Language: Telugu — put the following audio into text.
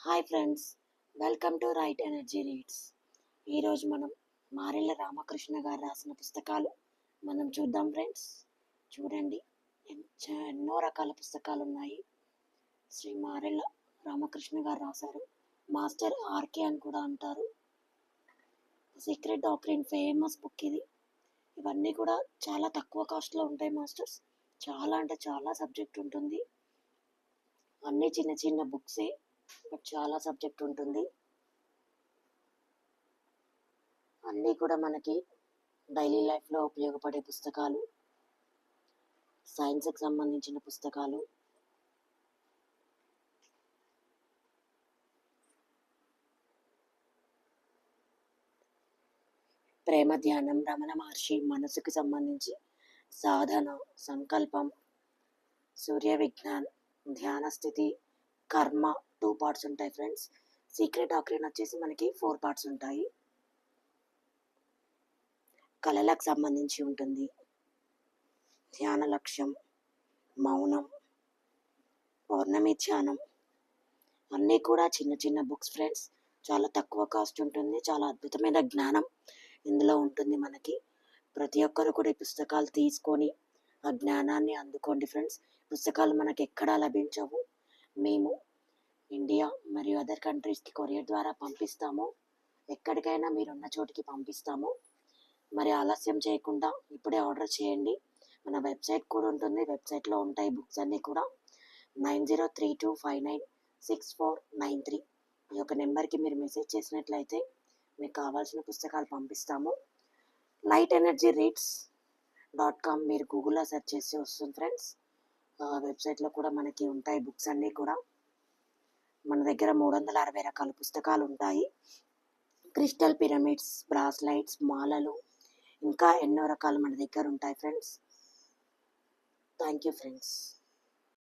Hi friends, welcome to right energy reads. ఈరోజు మనం మారెళ్ళ రామకృష్ణ గారు రాసిన పుస్తకాలు మనం చూద్దాం ఫ్రెండ్స్. చూడండి, ఎన్నో రకాల పుస్తకాలు ఉన్నాయి. శ్రీ మారెళ్ళ రామకృష్ణ గారు రాశారు. మాస్టర్ ఆర్కే అని కూడా అంటారు. సీక్రెట్ డాక్టరీన్ ఫేమస్ బుక్ ఇది. ఇవన్నీ కూడా చాలా తక్కువ కాస్ట్లో ఉంటాయి మాస్టర్స్. చాలా అంటే చాలా సబ్జెక్ట్ ఉంటుంది. అన్నీ చిన్న చిన్న బుక్సే, బట్ చాలా సబ్జెక్ట్ ఉంటుంది. అన్నీ కూడా మనకి డైలీ లైఫ్లో ఉపయోగపడే పుస్తకాలు, సైన్స్కి సంబంధించిన పుస్తకాలు. ప్రేమ ధ్యానం, రమణ మహర్షి మనసుకి సంబంధించి సాధన, సంకల్పం, సూర్య విజ్ఞాన్, ధ్యాన స్థితి, కర్మ 2 పార్ట్స్ ఉంటాయి ఫ్రెండ్స్. సీక్రెట్ డాక్టరీన్ వచ్చేసి మనకి 4 పార్ట్స్ ఉంటాయి. కళలకు సంబంధించి ఉంటుంది. ధ్యాన లక్ష్యం, మౌనం, పౌర్ణమి ధ్యానం, అన్నీ కూడా చిన్న చిన్న బుక్స్ ఫ్రెండ్స్. చాలా తక్కువ కాస్ట్ ఉంటుంది. చాలా అద్భుతమైన జ్ఞానం ఇందులో ఉంటుంది మనకి. ప్రతి ఒక్కరు కూడా ఈ పుస్తకాలు తీసుకొని ఆ జ్ఞానాన్ని అందుకోండి ఫ్రెండ్స్. పుస్తకాలు మనకి ఎక్కడా లభించవు. మేము ఇండియా మరియు అదర్ కంట్రీస్కి కొరియర్ ద్వారా పంపిస్తాము. ఎక్కడికైనా మీరున్న చోటికి పంపిస్తాము. మరి ఆలస్యం చేయకుండా ఇప్పుడే ఆర్డర్ చేయండి. మన వెబ్సైట్ కూడా ఉంటుంది. వెబ్సైట్లో ఉంటాయి బుక్స్ అన్నీ కూడా. 9032596493 ఈ యొక్క నెంబర్కి మీరు మెసేజ్ చేసినట్లయితే మీకు కావాల్సిన పుస్తకాలు పంపిస్తాము. lightenergyreads.com మీరు గూగుల్లో సెర్చ్ చేసి వస్తుంది ఫ్రెండ్స్. వెబ్సైట్లో కూడా మనకి ఉంటాయి బుక్స్ అన్నీ కూడా. మన దగ్గర 360 రకాల పుస్తకాలు ఉంటాయి. క్రిస్టల్ పిరమిడ్స్, బ్రాస్లైట్స్, మాలలు, ఇంకా ఎన్నో రకాలు మన దగ్గర ఉంటాయి ఫ్రెండ్స్. Thank you friends.